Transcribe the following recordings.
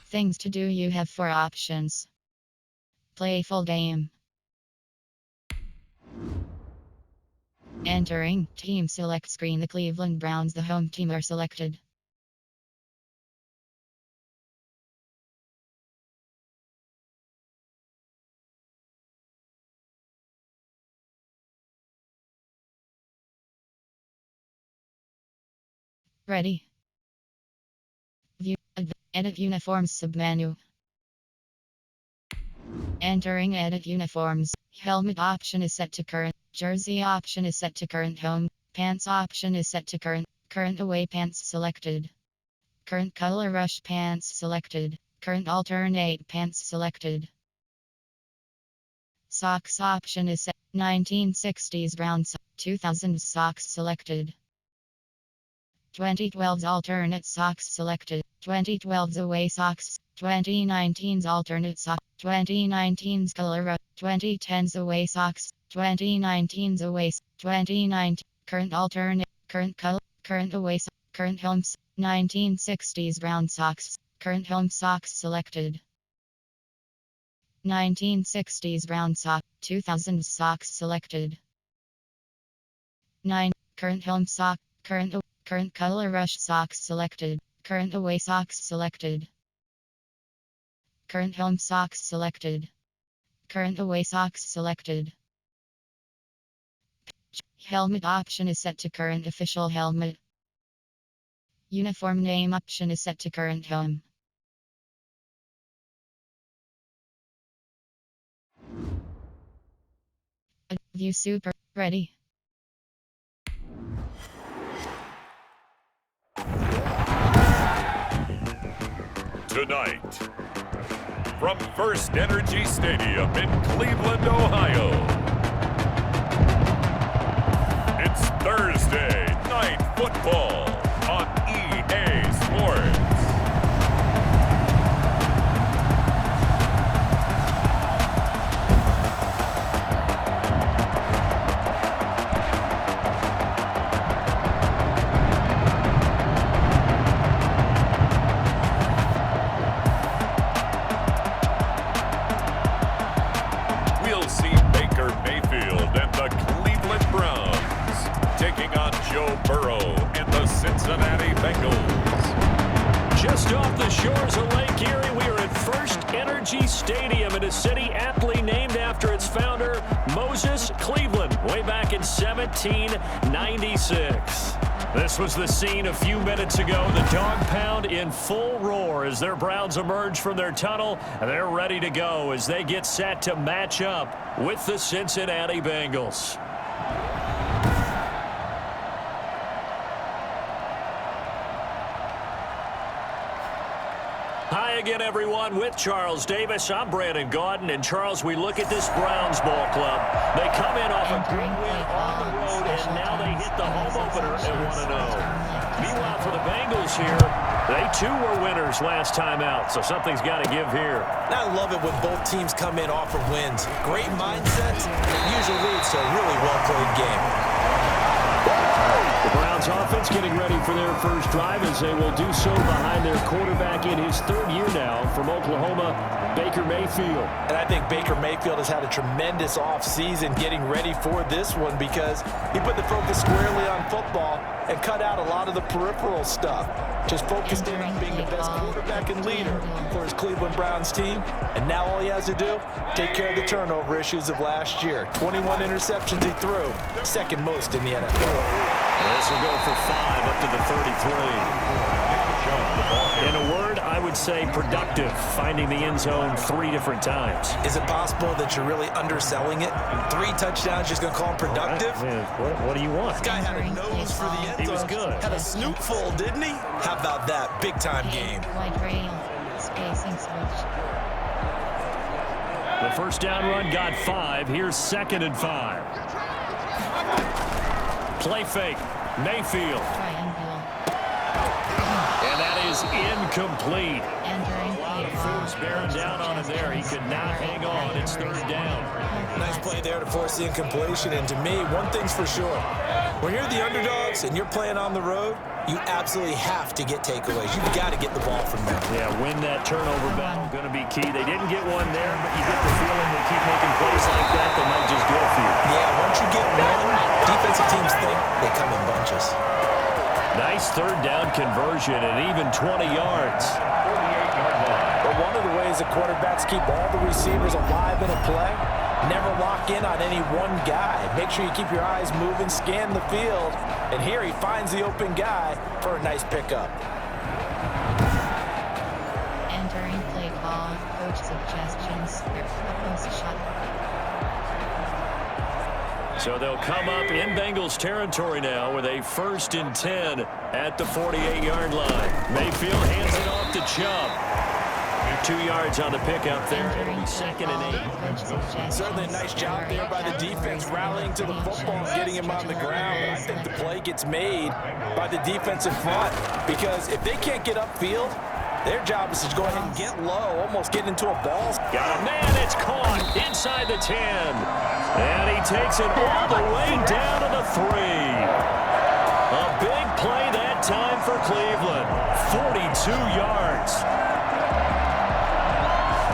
Things to do: you have 4 options. Play full game. Entering team select screen. The Cleveland Browns, the home team, are selected. Ready. View. Edit uniforms submenu. Entering edit uniforms. Helmet option is set to current. Jersey option is set to current. Home. Pants option is set to current. Current away pants selected. Current color rush pants selected. Current alternate pants selected. Socks option is set. 1960s brown 2000s socks selected. 2012's alternate socks selected. 2012's away socks. 2019's alternate socks. 2019's color rush. 2010's away socks. 2019's away. 2019 current alternate. Current color. Current away. Current home. 1960s brown socks. Current home socks selected. 1960s brown sock. 2000s socks selected. 9. Current home sock. Current color rush socks selected. Current away socks selected. Current home socks selected. Current away socks selected. Helmet option is set to current official helmet. Uniform name option is set to current home. View super. Ready. Tonight, from First Energy Stadium in Cleveland, Ohio, it's Thursday Night Football on EA Sports. Cincinnati Bengals. Just off the shores of Lake Erie, we are at First Energy Stadium in a city aptly named after its founder, Moses Cleveland, way back in 1796. This was the scene a few minutes ago. The dog pound in full roar as their Browns emerge from their tunnel. And they're ready to go as they get set to match up with the Cincinnati Bengals. Hi again, everyone. With Charles Davis, I'm Brandon Gaudin. And Charles, we look at this Browns ball club. They come in off a great win on the road, and now they hit the home opener at 1-0. Meanwhile, for the Bengals here, they too were winners last time out, so something's got to give here. I love it when both teams come in off of wins. Great mindsets, and it usually leads to a really well-played game. The Browns offense getting ready for their first drive as they will do so behind their quarterback in his 3rd year now from Oklahoma, Baker Mayfield. And I think Baker Mayfield has had a tremendous offseason getting ready for this one because he put the focus squarely on football and cut out a lot of the peripheral stuff. Just focused in on being the best quarterback and leader for his Cleveland Browns team. And now all he has to do, take care of the turnover issues of last year. 21 interceptions he threw, 2nd most in the NFL. This will go for 5 up to the 33. In a word, I would say productive, finding the end zone 3 different times. Is it possible that you're really underselling it? 3 touchdowns, just going to call him productive? What do you want? This guy had a nose for the end zone. He was good. Had a snoot full, didn't he? How about that? Big-time game. The first down run got 5. Here's 2nd and 5. Play fake. Mayfield. And that is incomplete. Entering A lot of play force bearing down on him there. He could not hang on. It's third down. Nice play there to force the incompletion. And to me, one thing's for sure. When you're the underdogs and you're playing on the road, you absolutely have to get takeaways. You've got to get the ball from them. Yeah, win that turnover battle. Going to be key. They didn't get one there, but you get the feeling they keep making plays like that, they might just get a few. Yeah, once you get one, defensive teams think they come in bunches. Nice third down conversion and even 20 yards. 48-yard line. But one of the ways the quarterbacks keep all the receivers alive in a play, never lock in on any one guy. Make sure you keep your eyes moving, scan the field. And here he finds the open guy for a nice pickup. Entering play call. Coach suggestions. Post shot. So they'll come up in Bengals territory now with a 1st and 10 at the 48-yard line. Mayfield hands it off to Chubb. 2 yards on the pickup there. It'll be 2nd and 8. Certainly a nice job there by the defense, rallying to the football and getting him on the ground. But I think the play gets made by the defensive front, because if they can't get upfield, their job is to go ahead and get low, almost get into a ball. Got a man, it's caught inside the 10. And he takes it all the way down to the 3. A big play that time for Cleveland. 42 yards.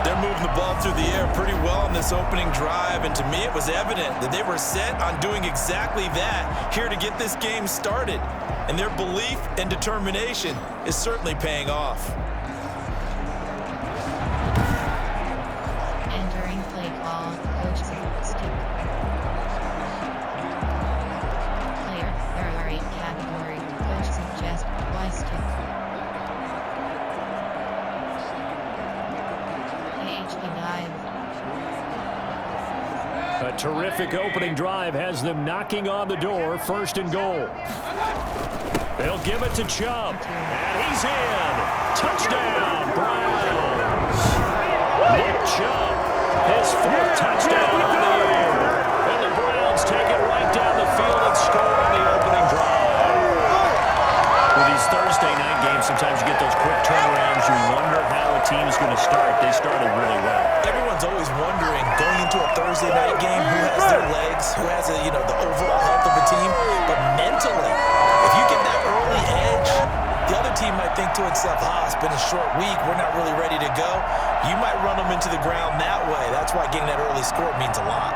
They're moving the ball through the air pretty well in this opening drive, and to me it was evident that they were set on doing exactly that here to get this game started. And their belief and determination is certainly paying off. Entering play call. Coach stick. Player area category. Coach suggest Y stick. A terrific opening drive has them knocking on the door. 1st and goal. They'll give it to Chubb. And he's in. Touchdown, Browns. Nick Chubb, his 4th touchdown of the year. And the Browns take it right down the field and score on the opening drive. With these Thursday night games, sometimes you get those quick turnarounds. You wonder how a team's going to start. They started really well. Everyone's always wondering, going into a Thursday night game, who has their legs, who has the overall health of the team. But mentally, if you get that early edge, the other team might think to itself, it's been a short week, we're not really ready to go. You might run them into the ground that way. That's why getting that early score means a lot.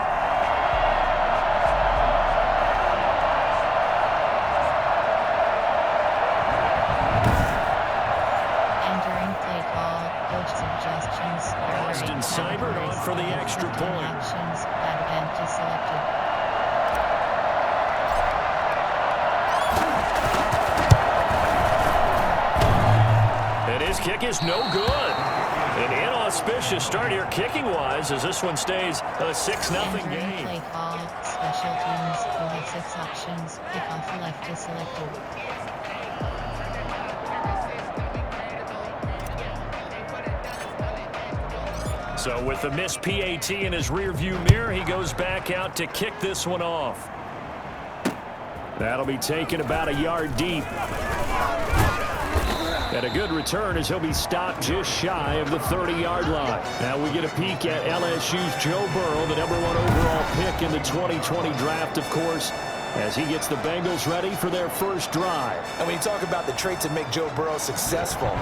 Entering play call. Coach suggestions. Austin Seibert on for the extra point. Actions. Empty selected. And his kick is no good. An inauspicious start here kicking-wise as this one stays a 6-0 game. Play call. Special teams. You have 6 options. Kickoff left is selected. So with the missed PAT in his rearview mirror, he goes back out to kick this one off. That'll be taken about a yard deep. And a good return as he'll be stopped just shy of the 30-yard line. Now we get a peek at LSU's Joe Burrow, the #1 overall pick in the 2020 draft, of course, as he gets the Bengals ready for their first drive. And when you talk about the traits that make Joe Burrow successful,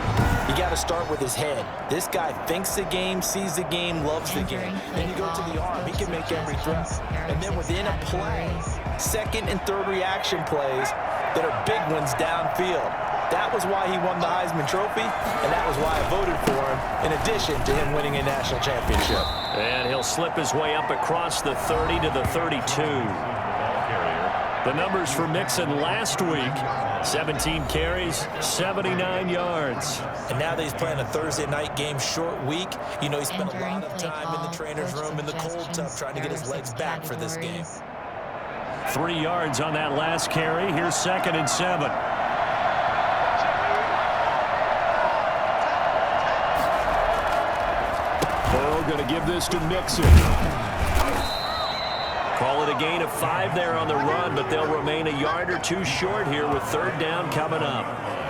you got to start with his head. This guy thinks the game, sees the game, loves the game. Then you go to the arm. He can make every throw. And then within a play, 2nd and 3rd reaction plays that are big ones downfield. That was why he won the Heisman Trophy, and that was why I voted for him, in addition to him winning a national championship. And he'll slip his way up across the 30 to the 32. The numbers for Mixon last week: 17 carries, 79 yards. And now that he's playing a Thursday night game, short week, he spent a lot of time in the trainer's room in the cold tub trying to get his legs back for this game. 3 yards on that last carry. Here's 2nd and 7. Burrow going to give this to Mixon. Call it a gain of 5 there on the run, but they'll remain a yard or two short here with 3rd down coming up.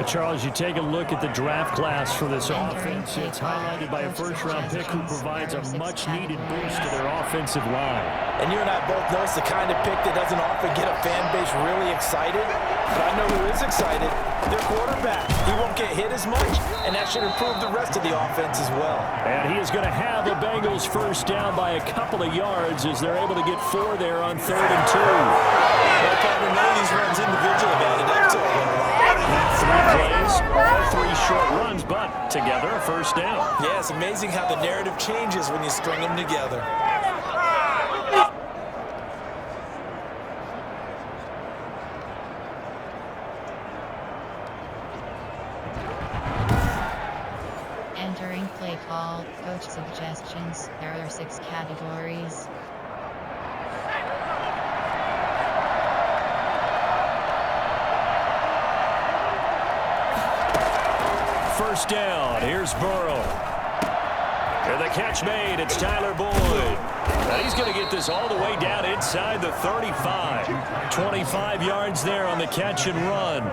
Charles, you take a look at the draft class for this offense. It's highlighted by a first-round pick who provides a much-needed boost to their offensive line. And you and I both know it's the kind of pick that doesn't often get a fan base really excited. But I know who is excited. Their quarterback. He won't get hit as much, and that should improve the rest of the offense as well. And he is going to have the Bengals first down by a couple of yards as they're able to get 4 there on 3rd and 2. Well, partner, none of these runs individually added up to a lot. 3 plays, all 3 short runs, but together a first down. Yeah, it's amazing how the narrative changes when you string them together. Entering play call, coach suggestions. There are 6 categories. First down, here's Burrow. And the catch made, it's Tyler Boyd. Now he's going to get this all the way down inside the 35. 25 yards there on the catch and run.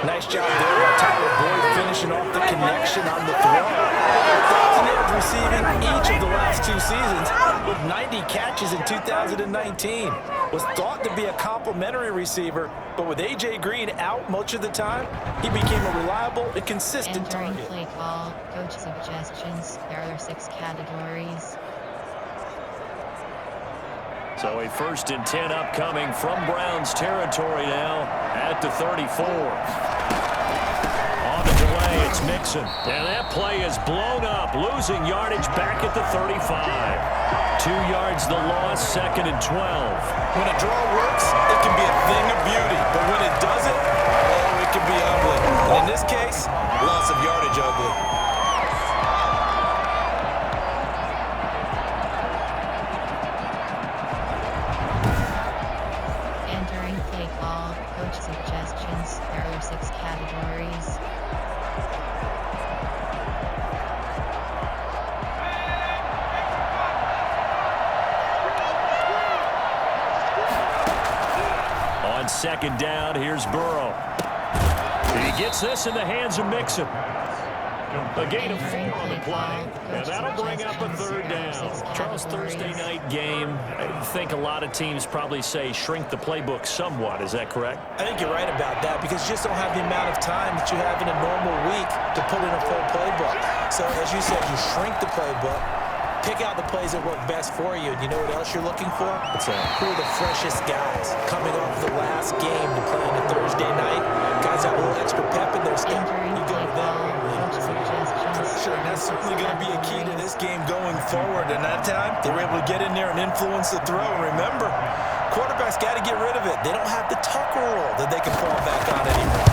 Nice job there by Tyler Boyd finishing off the connection on the throw. 1,000 yards receiving each of the last 2 seasons with 90 catches in 2019. Was thought to be a complimentary receiver, but with A.J. Green out much of the time, he became a reliable and consistent Entering target. play call, coach suggestions. There are 6 categories. So a 1st and 10 upcoming from Browns territory now at the 34. On the delay, it's Mixon. And that play is blown up, losing yardage back at the 35. 2 yards the loss, 2nd and 12. When a draw works, it can be a thing of beauty, but when it doesn't, oh, it can be ugly. And in this case, loss of yardage ugly. Suggestions. There are 6 categories. On 2nd down, here's Burrow. He gets this in the hands of Mixon. A gain of 4 on the play, and that'll bring up a 3rd down. Charles, Thursday night game, I think a lot of teams probably say shrink the playbook somewhat. Is that correct? I think you're right about that because you just don't have the amount of time that you have in a normal week to put in a full playbook. So, as you said, you shrink the playbook, pick out the plays that work best for you, and you know what else you're looking for? What's that? Who are the freshest guys coming off the last game to play on a Thursday night? Guys have a little extra pep in their step. You go with them. Pressure, and that's certainly going to be a key to this game going forward. And that time, they were able to get in there and influence the throw. And remember, quarterbacks got to get rid of it. They don't have the Tucker rule that they can fall back on anymore.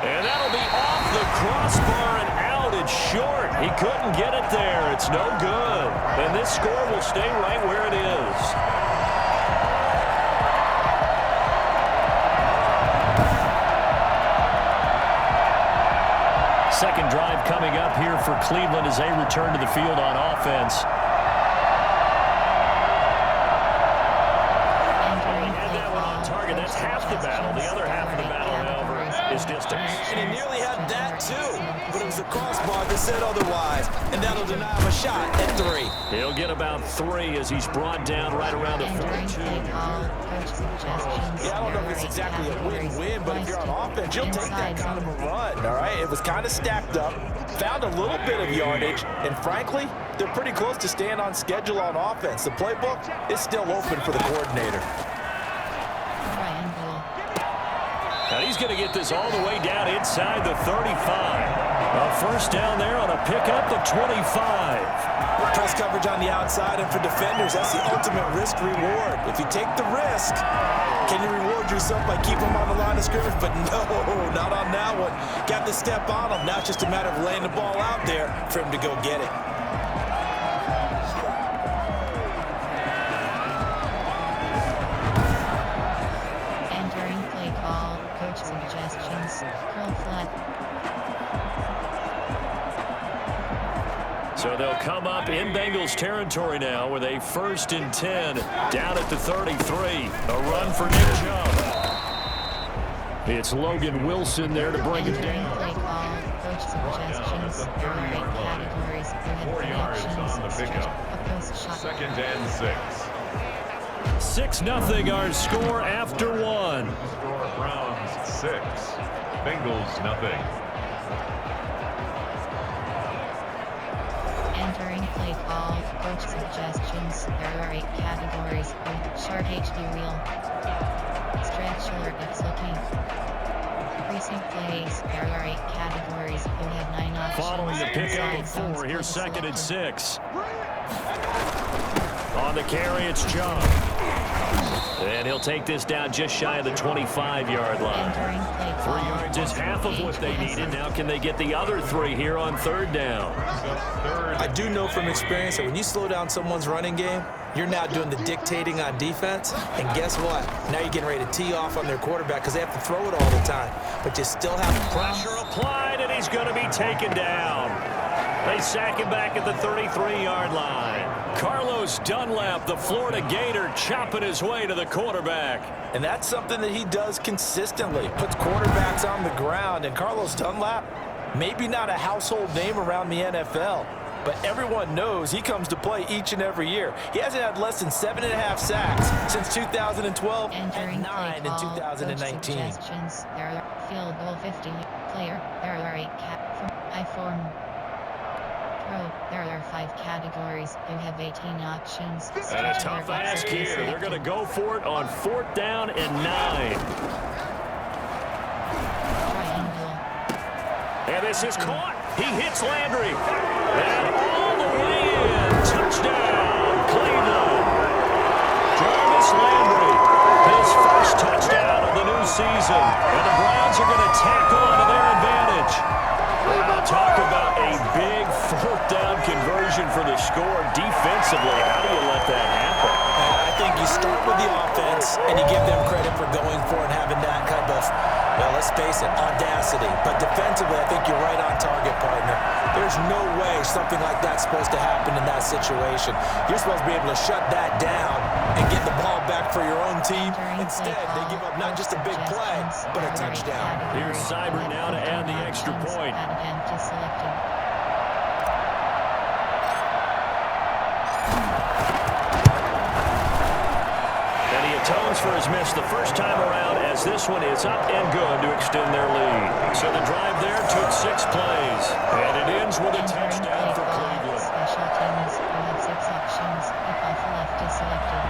And that'll be off the crossbar and out. It's short. He couldn't get it there. It's no good. And this score will stay right where it is. Second drive coming up here for Cleveland as they return to the field on offense. Had that one on target. That's half the battle. The other half of the battle, however, is distance. And he nearly had that too, but it was the crossbar that said otherwise, and that'll deny him a shot at 3. He'll get about 3 as he's brought down right around the 42. Yeah, I don't know if it's exactly a win-win, but if you're on offense, you'll take that kind of a run, all right? It was kind of stacked up, found a little bit of yardage, and frankly, they're pretty close to staying on schedule on offense. The playbook is still open for the coordinator. Now he's going to get this all the way down inside the 35. A first down there on a pickup of 25. Press coverage on the outside, and for defenders, that's the ultimate risk-reward. If you take the risk, can you reward yourself by keeping them on the line of scrimmage? But no, not on that one. Got to step on them. Now it's just a matter of laying the ball out there for him to go get it. Entering play call, coach suggestions, curl flat. So they'll come up in Bengals territory now with a 1st and 10 down at the 33. A run for Nick Chubb. It's Logan Wilson there to bring it down. Play call, coach suggestions, categories, 4 yards on the pickup. Second and 6. 6-0 our score after one. Score Browns 6. Bengals nothing. Entering play call, coach suggestions, there are 8 categories, short HD reel, stretch alert X looking. Recent plays, there are 8 categories, you have 9 options. Following the pickup of 4, here's 2nd and 6. On the carry, it's Chubb. And he'll take this down just shy of the 25-yard line. 3 yards is half of what they needed. Now can they get the other 3 here on 3rd down? I do know from experience that when you slow down someone's running game, you're now doing the dictating on defense. And guess what? Now you're getting ready to tee off on their quarterback because they have to throw it all the time. But you still have to pressure applied, and he's going to be taken down. They sack him back at the 33-yard line. Carlos Dunlap, the Florida Gator, chopping his way to the quarterback. And that's something that he does consistently. Puts quarterbacks on the ground. And Carlos Dunlap, maybe not a household name around the NFL, but everyone knows he comes to play each and every year. He hasn't had less than 7.5 sacks since 2012 and 9 in 2019. There are field goal 50 player. There are 8 I form. There are 5 categories. You have 18 options. And a tough ask here. They're going to go for it on 4th down and 9. Triangle. And this is caught. He hits Landry. And all the way in. Touchdown, Cleveland. Jarvis Landry, his first touchdown of the new season. And the Browns are going to tack on to their advantage. Talk about a big 4th down conversion for the score. Defensively, how do you let that happen? I think you start with the offense and you give them credit for going for it and having that kind of, well, let's face it, audacity. But defensively, I think you're right on target, partner. There's no way something like that's supposed to happen in that situation. You're supposed to be able to shut that down and get the ball back for your own team. Instead, they give up not just a big play, but a touchdown. Here's Cyber now to add the extra point. And he atones for his miss the first time around, as this one is up and good to extend their lead. So the drive there took 6 plays, and it ends with a touchdown for Cleveland. Special teams, you have 6 options. If off left is selected.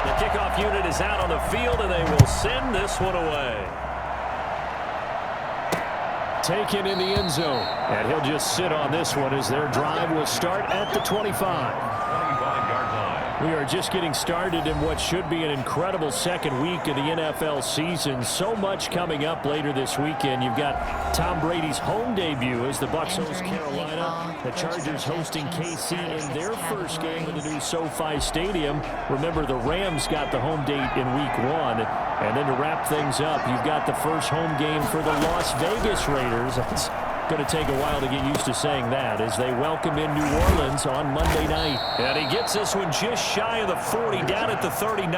The kickoff unit is out on the field, and they will send this one away. Taken in the end zone, and he'll just sit on this one as their drive will start at the 25. We are just getting started in what should be an incredible second week of the NFL season. So much coming up later this weekend. You've got Tom Brady's home debut as the Bucs host Carolina. The Chargers hosting KC in their first game in the new SoFi Stadium. Remember, the Rams got the home date in week 1. And then to wrap things up, you've got the first home game for the Las Vegas Raiders. It's going to take a while to get used to saying that as they welcome in New Orleans on Monday night. And he gets this one just shy of the 40, down at the 39.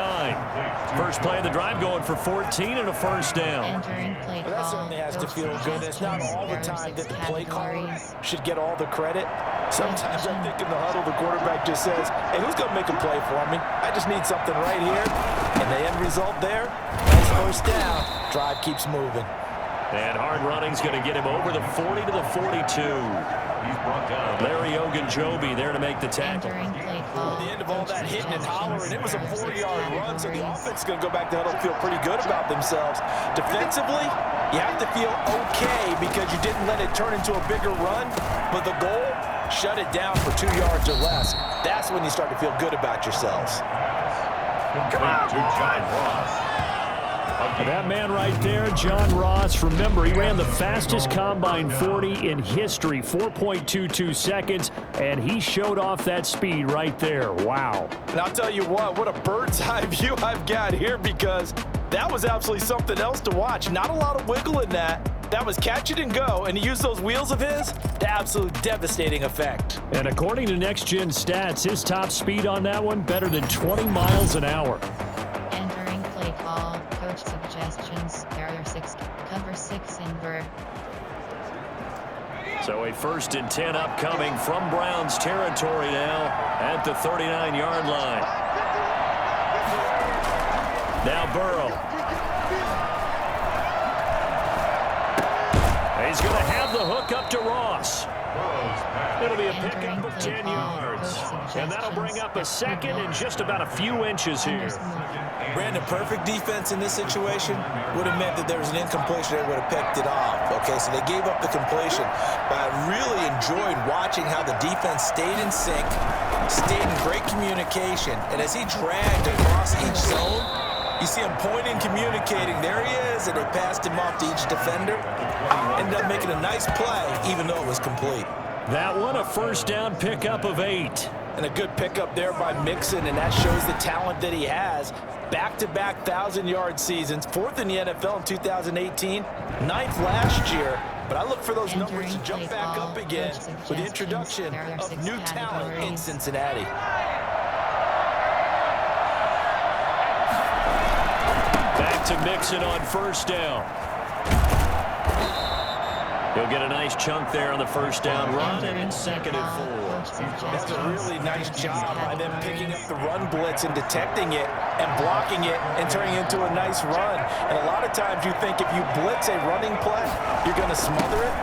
First play of the drive going for 14 and a first down. Well, that certainly has to feel good. It's not all the time that the play caller should get all the credit. Sometimes I think in the huddle, the quarterback just says, hey, who's going to make a play for me? I just need something right here. And the end result there, nice first down. Drive keeps moving. And hard running's going to get him over the 40 to the 42. He's brought down. Larry Ogunjobi there to make the tackle. At the end of all that hitting and hollering, it was a 4-yard run, so the offense is going to go back to huddle, feel pretty good about themselves. Defensively, you have to feel okay because you didn't let it turn into a bigger run, but the goal, shut it down for 2 yards or less. That's when you start to feel good about yourselves. Come on, to John Ross. That man right there, John Ross, remember, he ran the fastest combine 40 in history, 4.22 seconds, and he showed off that speed right there. Wow. And I'll tell you what a bird's eye view I've got here because that was absolutely something else to watch. Not a lot of wiggle in that. That was catch it and go, and he used those wheels of his to absolute devastating effect. And according to Next Gen Stats, his top speed on that one, better than 20 miles an hour. Entering play call, coach suggestions, there are 6, cover 6 in Burr. So a 1st and 10 upcoming from Browns territory now at the 39-yard line. Now Burrow. He's going to have the hook up to Ross. It'll be a pickup of 10 yards. And that'll bring up a 2nd and just about a few inches here. Brandon, perfect defense in this situation would have meant that there was an incompletion. They would have picked it off. Okay, so they gave up the completion. But I really enjoyed watching how the defense stayed in sync, stayed in great communication. And as he dragged across each zone, you see him pointing, communicating. There he is, and they passed him off to each defender. Ended up making a nice play, even though it was complete. That one, a 1st down pickup of 8. And a good pickup there by Mixon, and that shows the talent that he has. Back-to-back 1,000-yard seasons, 4th in the NFL in 2018, 9th last year. But I look for those numbers to jump back up again with the introduction of new talent in Cincinnati. Back to Mixon on 1st down. He'll get a nice chunk there on the 1st down run, and it's 2nd and 4. That's a really nice job by them picking up the run blitz and detecting it and blocking it and turning it into a nice run. And a lot of times you think if you blitz a running play, you're going to smother it.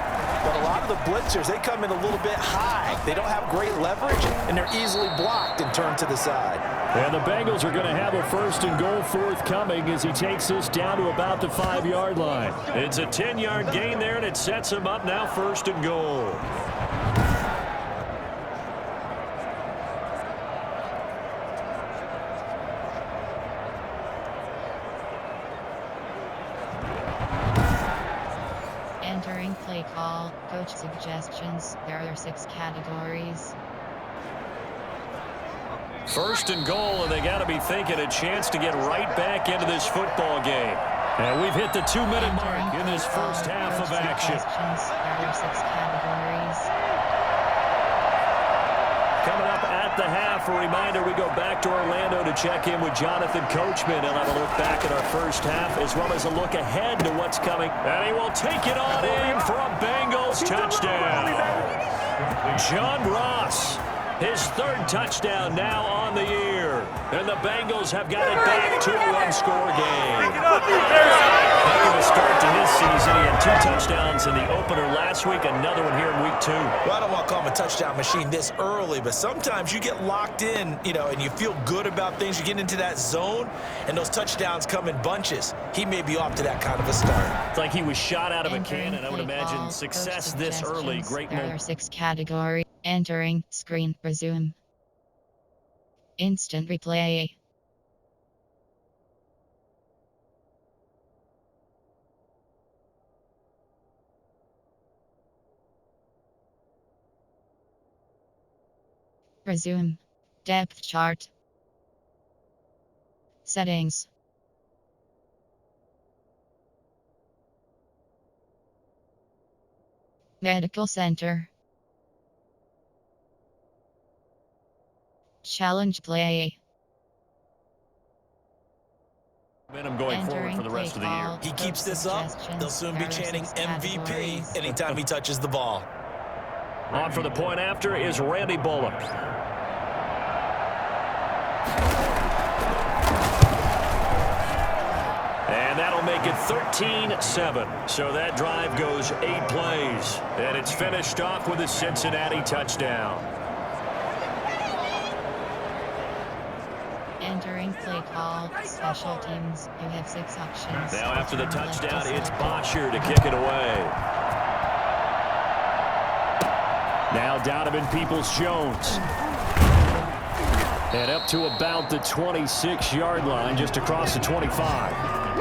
But a lot of the blitzers, they come in a little bit high. They don't have great leverage, and they're easily blocked and turned to the side. And the Bengals are going to have a 1st and goal forthcoming as he takes this down to about the 5-yard line. It's a 10-yard gain there, and it sets him up now 1st and goal. Entering play call, coach suggestions, there are 6 categories. 1st and goal, and they got to be thinking a chance to get right back into this football game. And we've hit the 2-minute mark in this 1st half of action. There are 6 categories. Coming up at the half, a reminder, we go back to Orlando to check in with Jonathan Coachman and have a look back at our 1st half, as well as a look ahead to what's coming. And he will take it on in for a Bengals touchdown. John Ross, his 3rd touchdown now on the year. And the Bengals have got it back to a one-score game. Heck of a start to his season. He had 2 touchdowns in the opener last week, another one here in week 2. Well, I don't want to call him a touchdown machine this early, but sometimes you get locked in, and you feel good about things. You get into that zone, and those touchdowns come in bunches. He may be off to that kind of a start. It's like he was shot out of a cannon. I would imagine success this early. Great move. There are 6 categories. Entering, screen, resume. Instant replay. Resume. Depth chart. Settings. Medical center. Challenge play. Momentum going forward for the rest of the year. He keeps this up, they'll soon be chanting MVP anytime he touches the ball. On for the point after is Randy Bullock. And that'll make it 13-7. So that drive goes 8 plays. And it's finished off with a Cincinnati touchdown. Entering play call, special teams. You have 6 options. Now after the touchdown, it's Bosher to kick it away. Now Donovan Peoples-Jones. And up to about the 26-yard line, just across the 25. The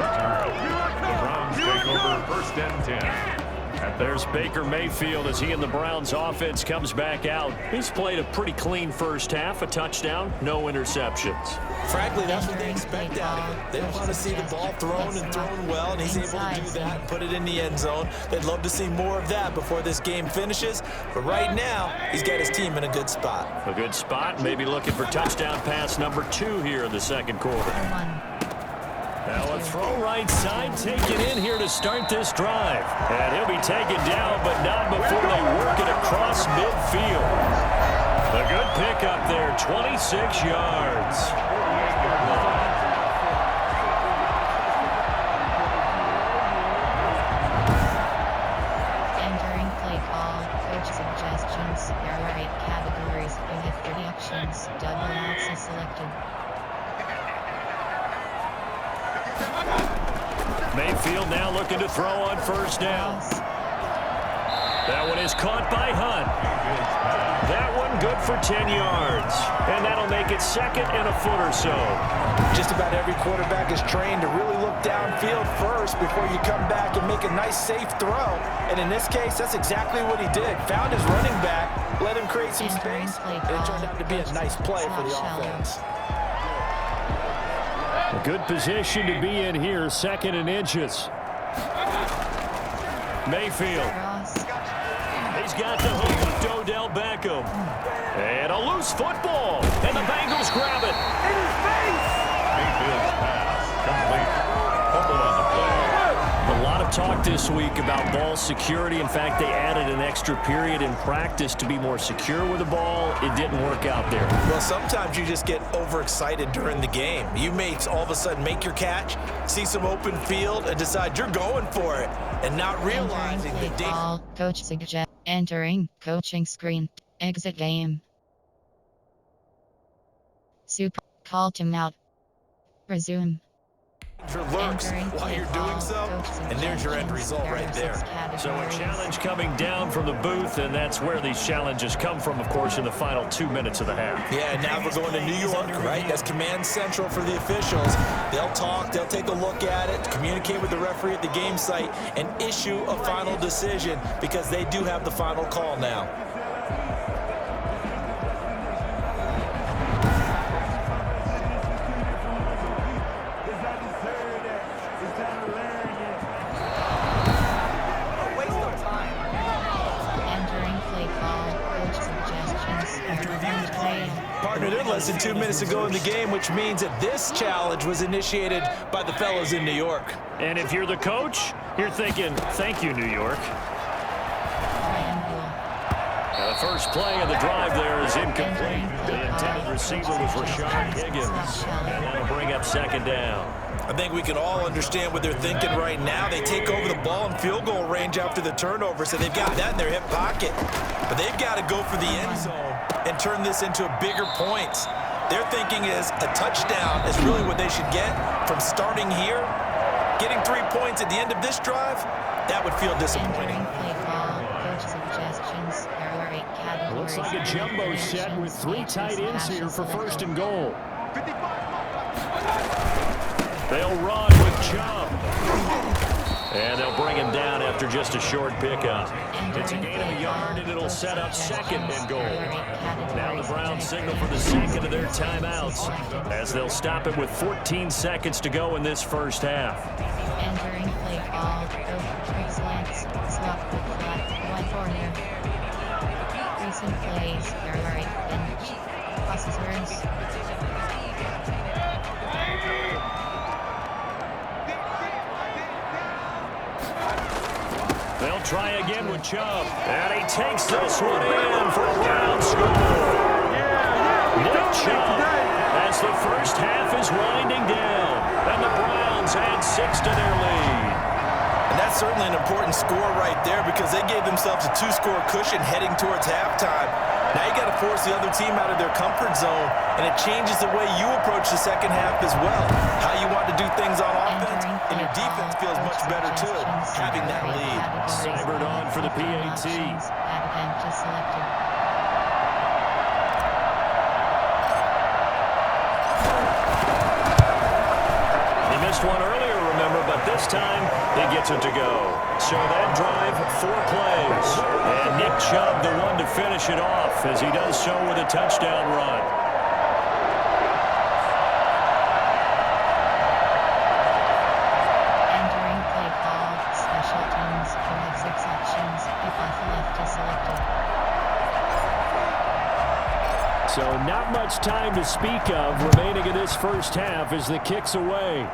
Browns take over 1st and 10. There's Baker Mayfield as he and the Browns offense comes back out. He's played a pretty clean first half, a touchdown, no interceptions. Frankly, that's what they expect out of him. They want to see the ball thrown and thrown well, and he's able to do that and put it in the end zone. They'd love to see more of that before this game finishes, but right now, he's got his team in a good spot. A good spot, maybe looking for touchdown pass number 2 here in the second quarter. Now a throw right side taken in here to start this drive. And he'll be taken down, but not before they work it across midfield. A good pickup there, 26 yards. Entering play call, coach suggestions. There are 8 categories. You have 3 options. Double access selected. Mayfield now looking to throw on first down. That one is caught by Hunt. That one good for 10 yards. And that'll make it second and a foot or so. Just about every quarterback is trained to really look downfield first before you come back and make a nice, safe throw. And in this case, that's exactly what he did. Found his running back, let him create some space, and it turned out to be a nice play for the offense. A good position to be in here, second and inches. Mayfield. He's got the hook with Odell Beckham. And a loose football. And the Bengals grab it. In his face! Mayfield's pass complete. Fumble on the play. A lot of talk this week about ball security. In fact, they added an extra period in practice to be more secure with the ball. It didn't work out there. Well, sometimes you just get overexcited during the game. You may all of a sudden make your catch, see some open field, and decide you're going for it, and not realizing the danger. Coach suggest. Entering coaching screen. Exit game. Super. Call timeout. Resume. Lurks while you're doing so, and there's your end result right there. So a challenge coming down from the booth, and that's where these challenges come from, of course, in the final 2 minutes of the half. Yeah, now we're going to New York, right? That's command central for the officials. They'll talk, they'll take a look at it, communicate with the referee at the game site, and issue a final decision because they do have the final call now. Partner, they're less than 2 minutes to go in the game, which means that this challenge was initiated by the fellas in New York. And if you're the coach, you're thinking, thank you, New York. The first play of the drive there is incomplete. The intended receiver was Rashard Higgins. And that'll bring up second down. I think we can all understand what they're thinking right now. They take over the ball in field goal range after the turnover, so they've got that in their hip pocket. But they've got to go for the end zone and turn this into a bigger points. Their thinking is a touchdown is really what they should get from starting here. Getting 3 points at the end of this drive, that would feel disappointing. Looks like a jumbo set with 3 tight ends here for first and goal. They'll run with Chubb. And they'll bring him down after just a short pickup. It's a gain of a yard, and it'll set up second and goal. Now the Browns signal for the second of their timeouts as they'll stop it with 14 seconds to go in this first half. Entering play call. Slants. Slot flat. One corner. Recent plays. There are 8 bench. Processors. They'll try again with Chubb. And he takes this one in for a Brown score. Nick Chubb as the first half is winding down. And the Browns add 6 to their lead. And that's certainly an important score right there because they gave themselves a 2-score cushion heading towards halftime. Now you got to force the other team out of their comfort zone, and it changes the way you approach the second half as well. How you want to do things on offense, and your defense feels much better too, having that lead. Cybered on for the PAT. He missed one earlier, remember, but this time he gets it to go. So that drive, 4 plays. And Nick Chubb, the one to finish it off, as he does so with a touchdown run. Entering play call, special teams, you have 6 options, if off left is selected. So not much time to speak of remaining in this first half as the kick's away.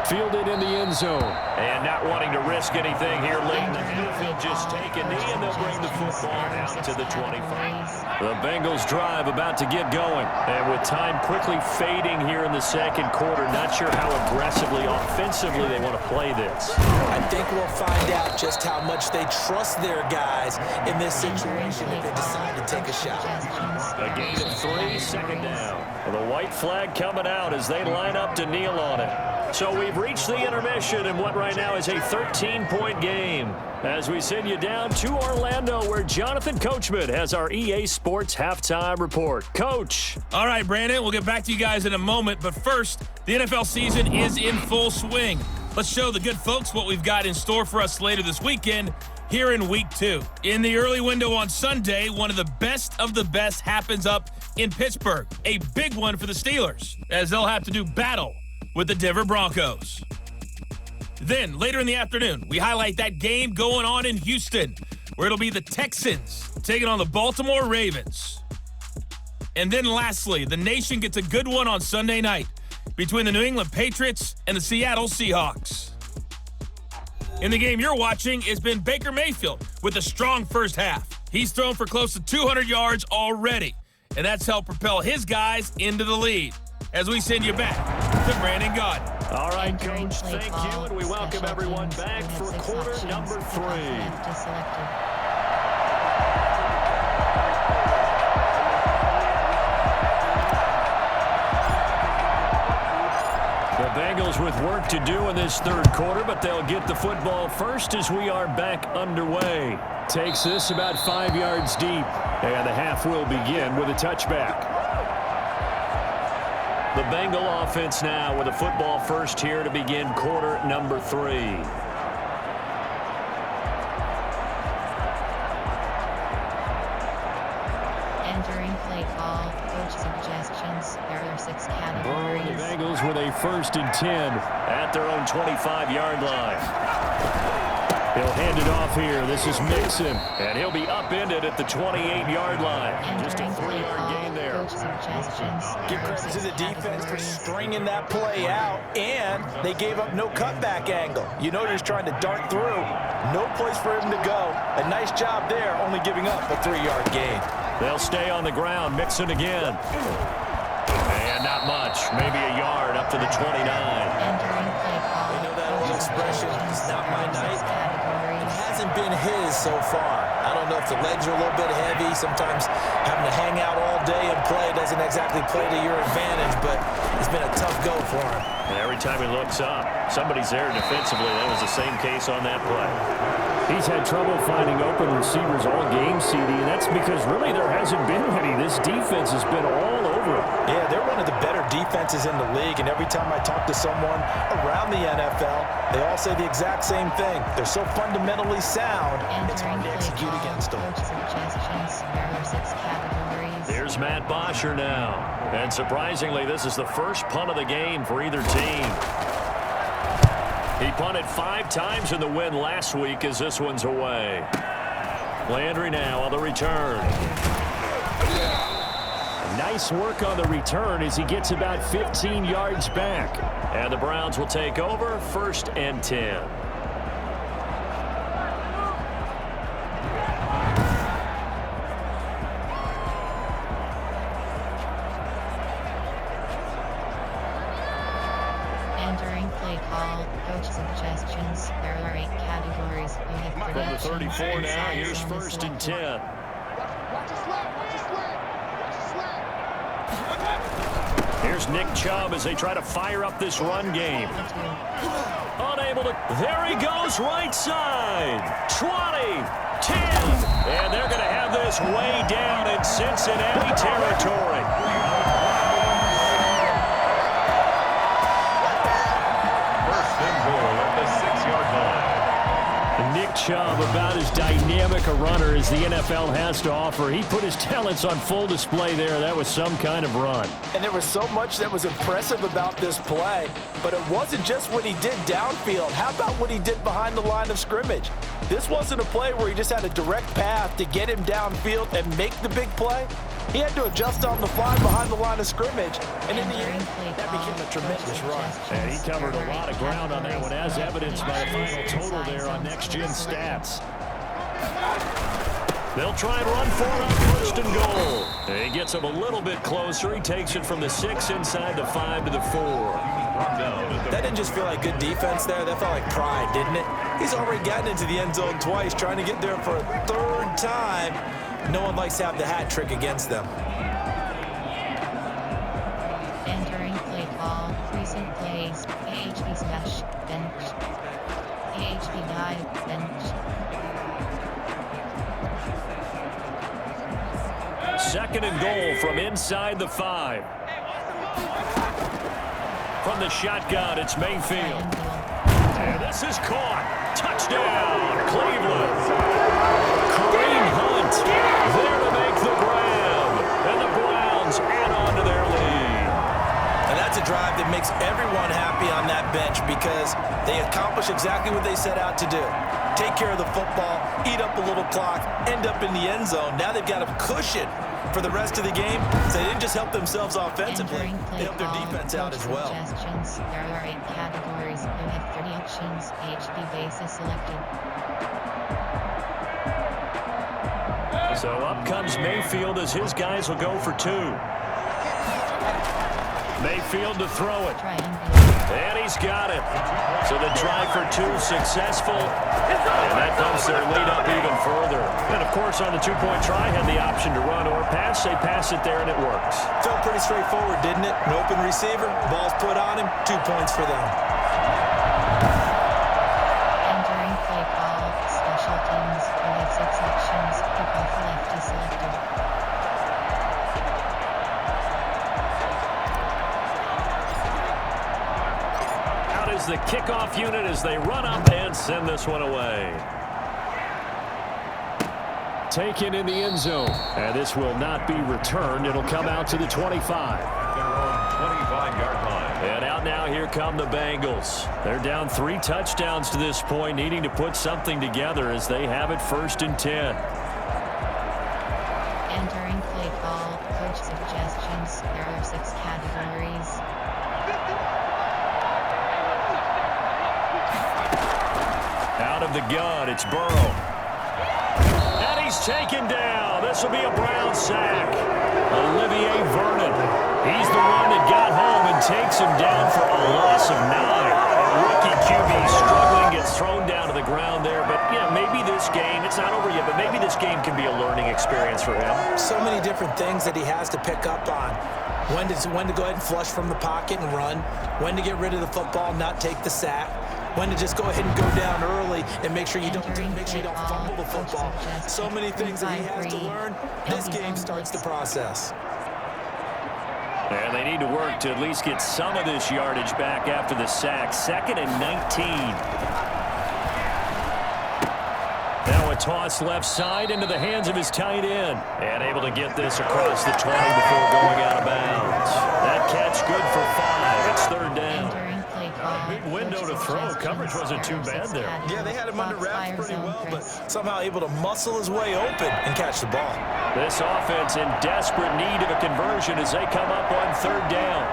Fielded in the end zone. And not wanting to risk anything here late in the half, he'll just take a knee and they'll bring the football out to the 25. The Bengals drive about to get going. And with time quickly fading here in the second quarter, not sure how aggressively, offensively they want to play this. I think we'll find out just how much they trust their guys in this situation if they decide to take a shot. A gain of 3, second down. The white flag coming out as they line up to kneel on it. So we've reached the intermission in what right now is a 13-point game. As we send you down to Orlando, where Jonathan Coachman has our EA Sports Halftime Report. Coach. All right, Brandon, we'll get back to you guys in a moment. But first, the NFL season is in full swing. Let's show the good folks what we've got in store for us later this weekend here in Week 2. In the early window on Sunday, one of the best happens up in Pittsburgh. A big one for the Steelers, as they'll have to do battle with the Denver Broncos. Then, later in the afternoon, we highlight that game going on in Houston, where it'll be the Texans taking on the Baltimore Ravens. And then lastly, the nation gets a good one on Sunday night between the New England Patriots and the Seattle Seahawks. In the game you're watching, it's been Baker Mayfield with a strong first half. He's thrown for close to 200 yards already, and that's helped propel his guys into the lead. As we send you back to Brandon Gaudin. All right, Coach, thank you, and we welcome everyone back for quarter number 3. The Bengals with work to do in this third quarter, but they'll get the football first as we are back underway. Takes this about 5 yards deep, and the half will begin with a touchback. The Bengal offense now with a football first here to begin quarter number 3. Entering play call, coach suggestions, there are 6 categories. The Bengals with a 1st and 10 at their own 25-yard line. He'll hand it off here. This is Mixon, and he'll be upended at the 28-yard line. Just a 3-yard gain there. Give credit to the defense for stringing that play out, and they gave up no cutback angle. You know, he's trying to dart through. No place for him to go. A nice job there, only giving up a 3-yard gain. They'll stay on the ground. Mixon again. And not much. Maybe a yard up to the 29. They know that old expression, it's not my night. It hasn't been his so far. I don't know if the legs are a little bit heavy. Sometimes having to hang out all day and play doesn't exactly play to your advantage, but it's been a tough go for him. And every time he looks up, somebody's there defensively. That was the same case on that play. He's had trouble finding open receivers all game, CD, and that's because really there hasn't been any. This defense has been all over him. Yeah, they're one of the better defenses in the league, and every time I talk to someone around the NFL, they all say the exact same thing. They're so fundamentally sound, it's hard to execute against them. There's Matt Bosher now. And surprisingly, this is the first punt of the game for either team. He punted 5 times in the win last week as this one's away. Landry now on the return. Nice work on the return as he gets about 15 yards back. And the Browns will take over 1st and 10. Entering play call, coach suggestions, there are 8 categories. You have From the 34 now, here's 1st and 10. Here's Nick Chubb as they try to fire up this run game. Unable to. There he goes, right side. 20, 10. And they're going to have this way down in Cincinnati territory. Chubb about as dynamic a runner as the NFL has to offer. He put his talents on full display there. That was some kind of run. And there was so much that was impressive about this play, but it wasn't just what he did downfield. How about what he did behind the line of scrimmage? This wasn't a play where he just had a direct path to get him downfield and make the big play. He had to adjust on the fly behind the line of scrimmage, and in the end, that became a tremendous run. And he covered a lot of ground on that one, as evidenced by the final total there on Next Gen Stats. They'll try and run for it on first and goal. He gets him a little bit closer. He takes it from the 6 inside the 5 to the 4. That didn't just feel like good defense there. That felt like pride, didn't it? He's already gotten into the end zone twice, trying to get there for a third time. No one likes to have the hat trick against them. Entering play call. Recent plays. AHP smash. Bench. AHP dive. Bench. Second and goal from inside the 5. From the shotgun, it's Mayfield. And this is caught. Touchdown, Cleveland. Kareem Hunt there to make the grab. And the Browns add on to their lead. And that's a drive that makes everyone happy on that bench because they accomplish exactly what they set out to do. Take care of the football, eat up a little clock, end up in the end zone. Now they've got a cushion for the rest of the game. So they didn't just help themselves offensively, they helped their defense out as well. There are 8 categories. You have 30 options. HB base is selected. So up comes Mayfield as his guys will go for 2. Mayfield to throw it. And he's got it. So the try for 2 successful. And that bumps their lead up even further. And, of course, on the 2-point try, had the option to run or pass. They pass it there, and it works. Felt pretty straightforward, didn't it? An open receiver, ball's put on him, 2 points for them. Entering play call. Special teams. You have 6 options. Kickoff left is selected. The kickoff unit as they run up and send this one away. Taken in the end zone. And this will not be returned. It'll come out to the 25. Their own 25-yard line. And out now, here come the Bengals. They're down 3 touchdowns to this point, needing to put something together as they have it 1st and 10. Entering play call. Coach suggestions. There are 6 categories. Out of the gun, it's Burrow. And he's taken down. This will be a Brown sack. Olivier Vernon. He's the one that got home and takes him down for a loss of 9. Rookie QB struggling, gets thrown down to the ground there. But, yeah, maybe this game, it's not over yet, but maybe this game can be a learning experience for him. So many different things that he has to pick up on. When to go ahead and flush from the pocket and run. When to get rid of the football, not take the sack. When to just go ahead and go down early and make sure you don't fumble the football. So many things that he has to learn. This game starts the process. And they need to work to at least get some of this yardage back after the sack. 2nd and 19. Now a toss left side into the hands of his tight end. And able to get this across the 20 before going out of bounds. That catch good for 5. It's 3rd down. Big window to throw. Coverage wasn't too bad there. Yeah, they had him under wraps pretty well, but somehow able to muscle his way open and catch the ball. This offense in desperate need of a conversion as they come up on 3rd down.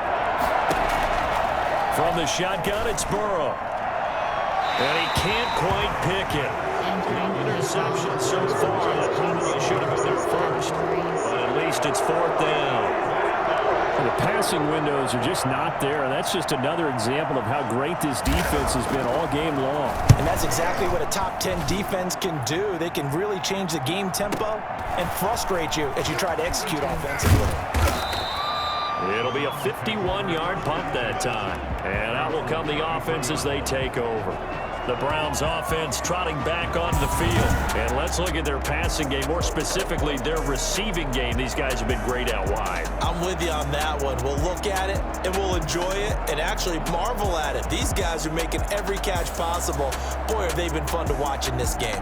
From the shotgun, it's Burrow. And he can't quite pick it. Interception so far. That probably should have been there first. But at least it's 4th down. The passing windows are just not there, and that's just another example of how great this defense has been all game long. And that's exactly what a top 10 defense can do. They can really change the game tempo and frustrate you as you try to execute offensively. It'll be a 51-yard punt that time. And out will come the offense as they take over. The Browns offense trotting back onto the field. And let's look at their passing game, more specifically their receiving game. These guys have been great out wide. I'm with you on that one. We'll look at it and we'll enjoy it and actually marvel at it. These guys are making every catch possible. Boy, have they been fun to watch in this game.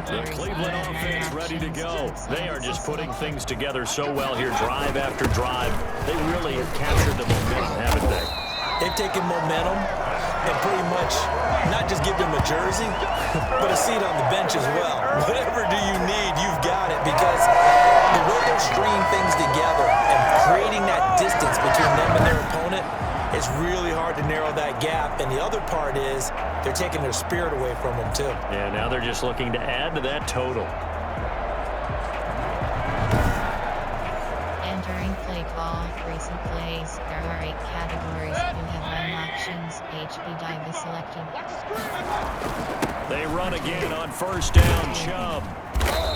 The Cleveland offense ready to go. They are just putting things together so well here, drive after drive. They really have captured the momentum, haven't they? They've taken momentum and pretty much not just give them a jersey, but a seat on the bench as well. Whatever do you need, you've got it, because the way they're stringing things together and creating that distance between them and their opponent, it's really hard to narrow that gap. And the other part is they're taking their spirit away from them, too. Yeah, now they're just looking to add to that total. Entering play call, recent plays. There are 8 categories. You have 9 options. HB dive is selected. They run again on first down, Chubb.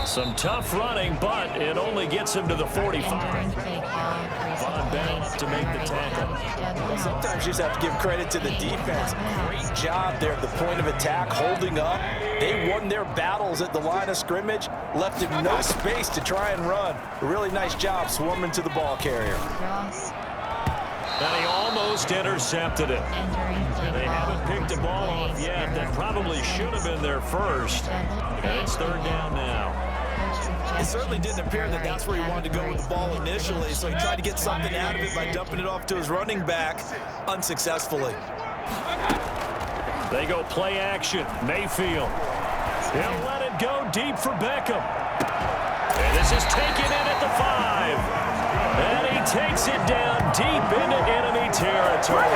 Some tough running, but it only gets him to the 45. Entering play call, recent Von Bell plays. up to make the tackle. Sometimes you just have to give credit to the defense. Great job there at the point of attack, holding up. They won their battles at the line of scrimmage, left him no space to try and run. A really nice job swarming to the ball carrier. Ross. And he almost intercepted it. They haven't picked the ball off yet. That probably should have been their first. And it's third down now. It certainly didn't appear that that's where he wanted to go with the ball initially, so he tried to get something out of it by dumping it off to his running back unsuccessfully. They go play action. Mayfield. He'll let it go deep for Beckham. And this is taken in at the 5. And he takes it down deep into enemy territory.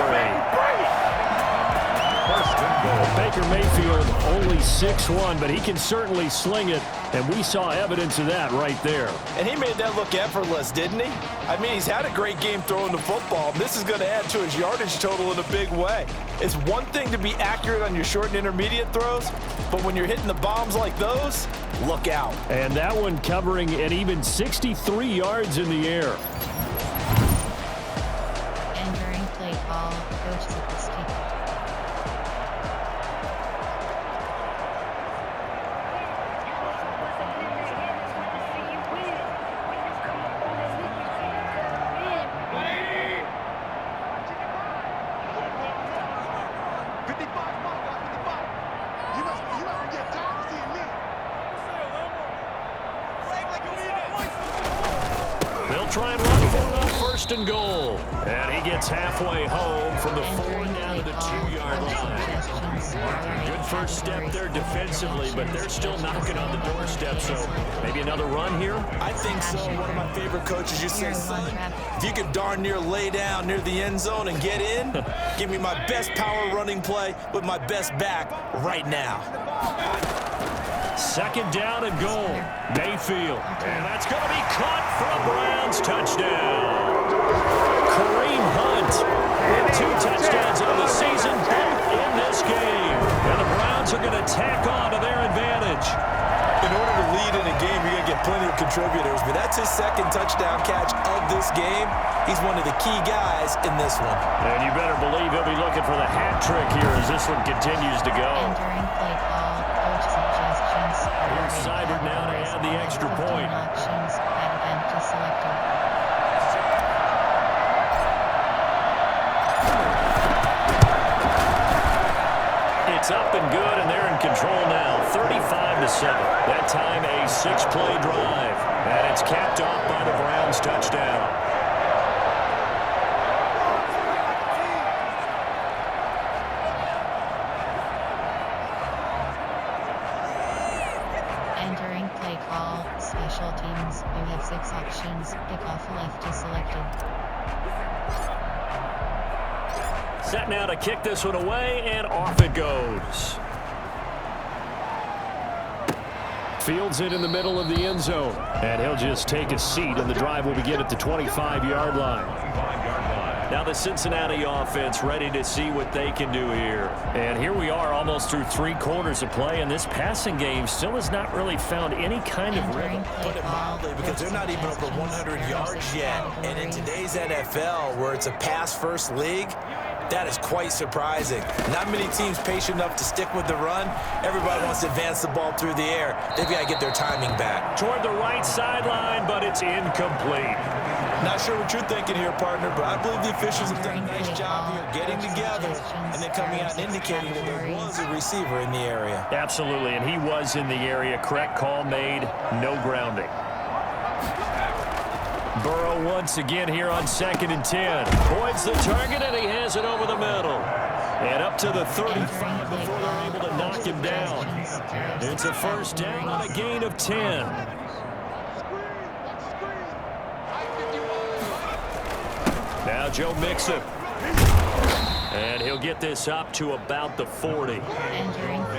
Baker Mayfield only 6'1", but he can certainly sling it, and we saw evidence of that right there. And he made that look effortless, didn't he? I mean, he's had a great game throwing the football. This is going to add to his yardage total in a big way. It's one thing to be accurate on your short and intermediate throws, but when you're hitting the bombs like those, look out. And that one covering an even 63 yards in the air. Entering play call, Coach Zapinski. Try and run for it on first and goal. And he gets halfway home from the 4 down to the 2-yard line. Good first step there defensively, but they're still knocking on the doorstep, so maybe another run here? I think so. One of my favorite coaches used to say, son, if you could darn near lay down near the end zone and get in, give me my best power running play with my best back right now. Second down and goal. Mayfield. And that's going to be caught for a Browns touchdown. Kareem Hunt with 2 touchdowns on the season, both in this game. And the Browns are going to tack on to their advantage. In order to lead in a game, you're going to get plenty of contributors, but that's his second touchdown catch of this game. He's one of the key guys in this one. And you better believe he'll be looking for the hat trick here as this one continues to go. Entering play call, coach suggestions. Here's Seibert now to add the extra point. Options, add empty selected. It's up and good, and they're in control now, 35-7. That time a 6-play drive, and it's capped off by the Browns touchdown. Entering play call, special teams. You have 6 options. Kickoff left is selected. Set now to kick this one away, and off it goes. Fields it in the middle of the end zone, and he'll just take a seat, and the drive will begin at the 25-yard line. Now the Cincinnati offense ready to see what they can do here. And here we are almost through 3 quarters of play, and this passing game still has not really found any kind of rhythm. Put it mildly, because they're not even over 100 yards yet. And in today's NFL, where it's a pass-first league, that is quite surprising. Not many teams patient enough to stick with the run. Everybody wants to advance the ball through the air. They've got to get their timing back. Toward the right sideline, but it's incomplete. Not sure what you're thinking here, partner, but I believe the officials have done a nice job here getting together and then coming out and indicating that there was a receiver in the area. Absolutely, and he was in the area. Correct call made, no grounding. Burrow once again here on 2nd and 10. Points the target, and he has it over the middle. And up to the 35 before they're able to knock him down. It's a first down on a gain of 10. Now Joe Mixon. And he'll get this up to about the 40.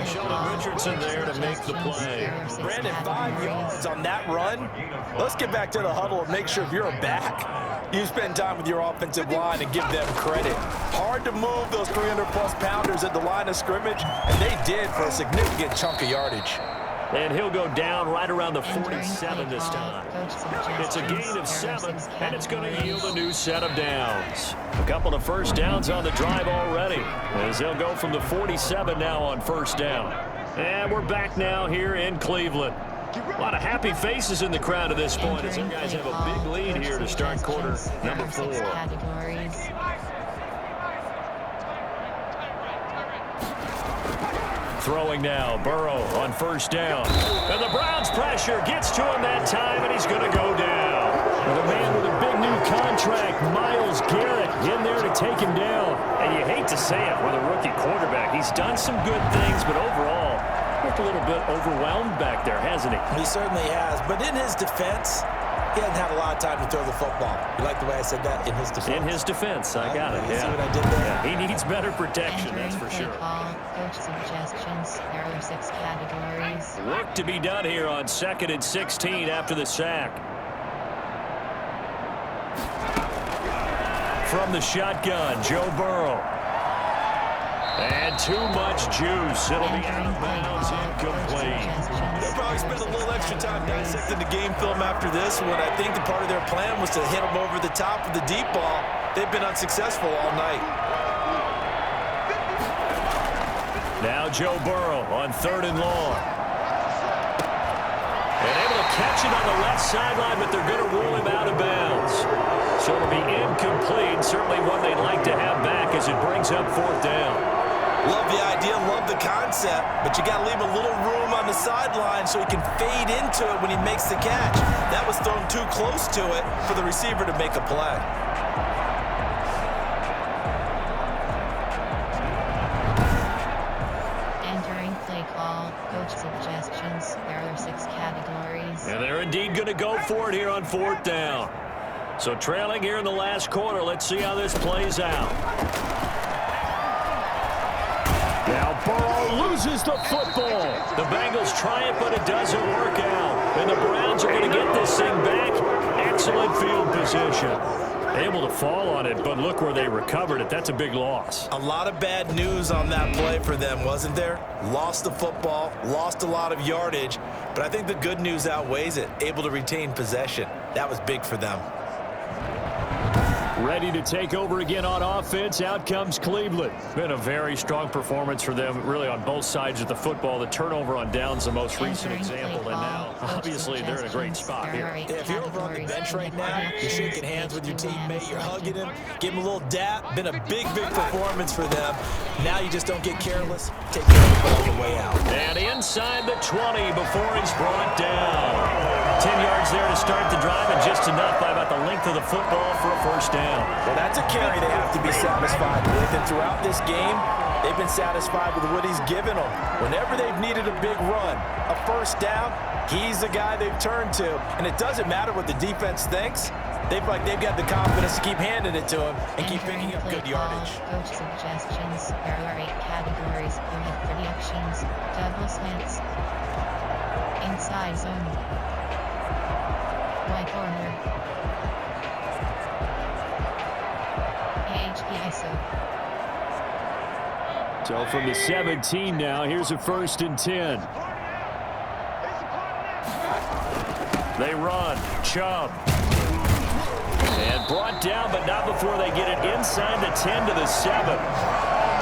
Sheldon Richardson there to make the play. Brandon, 5 yards on that run. Let's get back to the huddle and make sure if you're a back, you spend time with your offensive line and give them credit. Hard to move those 300-plus pounders at the line of scrimmage, and they did for a significant chunk of yardage. And he'll go down right around the 47 this time. It's a gain of 7, and it's going to yield a new set of downs. A couple of first downs on the drive already, as they'll go from the 47 now on first down. And we're back now here in Cleveland. A lot of happy faces in the crowd at this point, as you guys have a big lead here to start quarter number 4. Throwing now, Burrow on first down. And the Browns pressure gets to him that time, and he's going to go down. And the man with a big new contract, Myles Garrett, in there to take him down. And you hate to say it with a rookie quarterback. He's done some good things, but overall, looked a little bit overwhelmed back there, hasn't he? He certainly has, but in his defense, he hasn't had a lot of time to throw the football. You like the way I said that? In his defense. In his defense, I got it. You see what I did there? Yeah, he needs better protection, that's for sure. Coach suggestions. There are 6 categories. Work to be done here on 2nd and 16 after the sack. From the shotgun, Joe Burrow. And too much juice. It'll be out of bounds, incomplete. They'll probably spend a little extra time dissecting the game film after this one. I think the part of their plan was to hit them over the top of the deep ball. They've been unsuccessful all night. Now Joe Burrow on 3rd and long. And able to catch it on the left sideline, but they're going to rule him out of bounds. So it'll be incomplete. Certainly one they'd like to have back as it brings up 4th down. Love the idea, love the concept, but you got to leave a little room on the sideline so he can fade into it when he makes the catch. That was thrown too close to it for the receiver to make a play. Entering play call, coach suggestions. There are 6 categories. And they're indeed going to go for it here on 4th down. So trailing here in the last quarter, let's see how this plays out. Now Burrow loses the football. The Bengals try it, but it doesn't work out. And the Browns are going to get this thing back. Excellent field position. Able to fall on it, but look where they recovered it. That's a big loss. A lot of bad news on that play for them, wasn't there? Lost the football, lost a lot of yardage, but I think the good news outweighs it. Able to retain possession. That was big for them. Ready to take over again on offense. Out comes Cleveland. Been a very strong performance for them, really, on both sides of the football. The turnover on downs, the most recent example, and now, obviously, they're in a great spot here. If you're over on the bench right now, you're shaking hands with your teammate, you're hugging him, give him a little dap. Been a big, big performance for them. Now you just don't get careless. Take care of the ball on the way out. And inside the 20 before he's brought down. 10 yards there to start the drive, and just enough by about the length of the football for a first down. Well, that's a carry they have to be satisfied with. And throughout this game, they've been satisfied with what he's given them. Whenever they've needed a big run, a first down, he's the guy they've turned to. And it doesn't matter what the defense thinks. They've got the confidence to keep handing it to him and keep picking up good yardage. Coach suggestions. There are 8 categories. Unit predictions. Double slants. Inside zone. Right corner. decisive. So from the 17 now, here's a 1st and 10. They run. Chubb. And brought down, but not before they get it inside the 10 to the 7.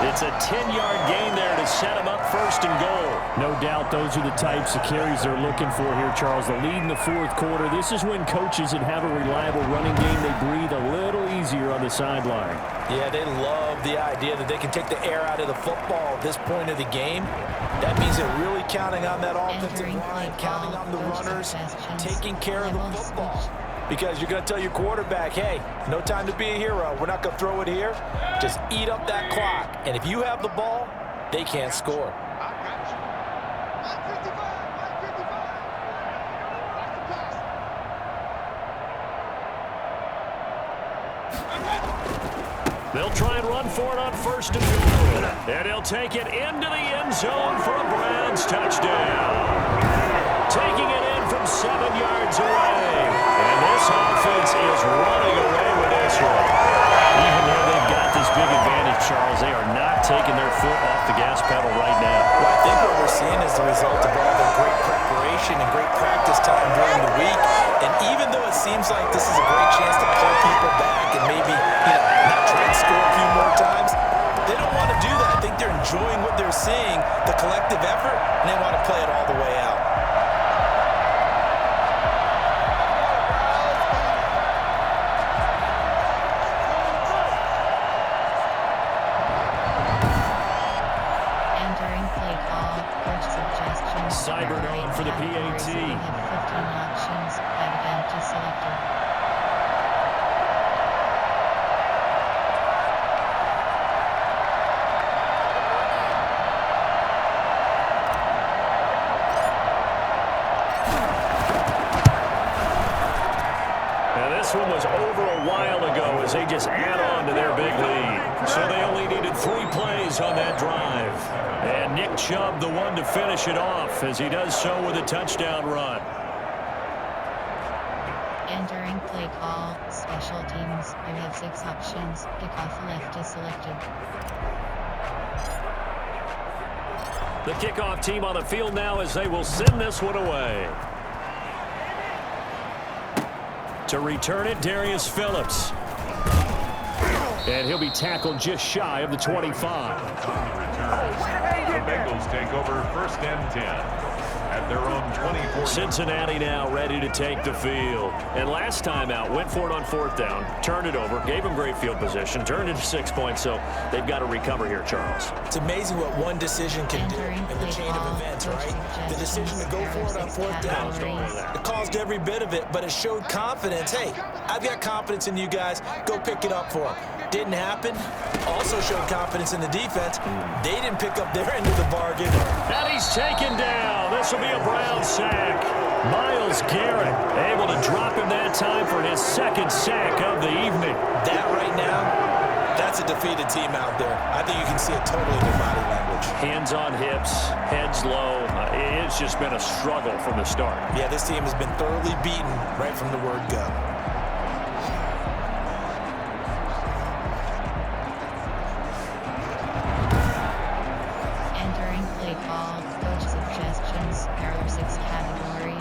It's a 10-yard gain there to set them up 1st and goal. No doubt those are the types of carries they're looking for here, Charles. The lead in the 4th quarter. This is when coaches that have a reliable running game, they breathe a little easier on the sideline. Yeah, they love the idea that they can take the air out of the football at this point of the game. That means they're really counting on that offensive line, counting on the runners, taking care of the football. Because you're going to tell your quarterback, hey, no time to be a hero. We're not going to throw it here. Just eat up that clock. And if you have the ball, they can't score. They'll try and run for it on 1st and goal. And he'll take it into the end zone for a Browns touchdown. Taking it in from 7 yards away. And this offense is running away with this one. Even though they've got this big advantage, Charles, they are not taking their foot off the gas pedal right now. Well, I think what we're seeing is the result of all their great preparation and great practice time during the week. And even though it seems like this is a great chance to pull people back and maybe, not try and score a few more times, they don't want to do that. I think they're enjoying what they're seeing, the collective effort, and they want to play it all the way out. Cybert on for the PAT. 15 options. Add to selected. Now this one was over a while ago as they just add on to their big lead. So they only needed 3 plays on that drive. And Nick Chubb, the one to finish it off, as he does so with a touchdown run. Entering play call, special teams. You have 6 options. Kickoff left is selected. The kickoff team on the field now as they will send this one away. To return it, Darius Phillips. And he'll be tackled just shy of the 25. The Bengals take over 1st and 10 at their own 24. Cincinnati now ready to take the field. And last time out, went for it on 4th down, turned it over, gave them great field position, turned it to 6 points, so they've got to recover here, Charles. It's amazing what one decision can do in the chain of events, right? The decision to go for it on 4th down. It caused every bit of it, but it showed confidence. Hey, I've got confidence in you guys. Go pick it up for them. Didn't happen. Also showed confidence in the defense. They didn't pick up their end of the bargain. And he's taken down. This will be a Brown sack. Myles Garrett able to drop him that time for his 2nd sack of the evening. That right now, that's a defeated team out there. I think you can see it totally in their body language. Hands on hips, heads low. It's just been a struggle from the start. Yeah, this team has been thoroughly beaten right from the word go.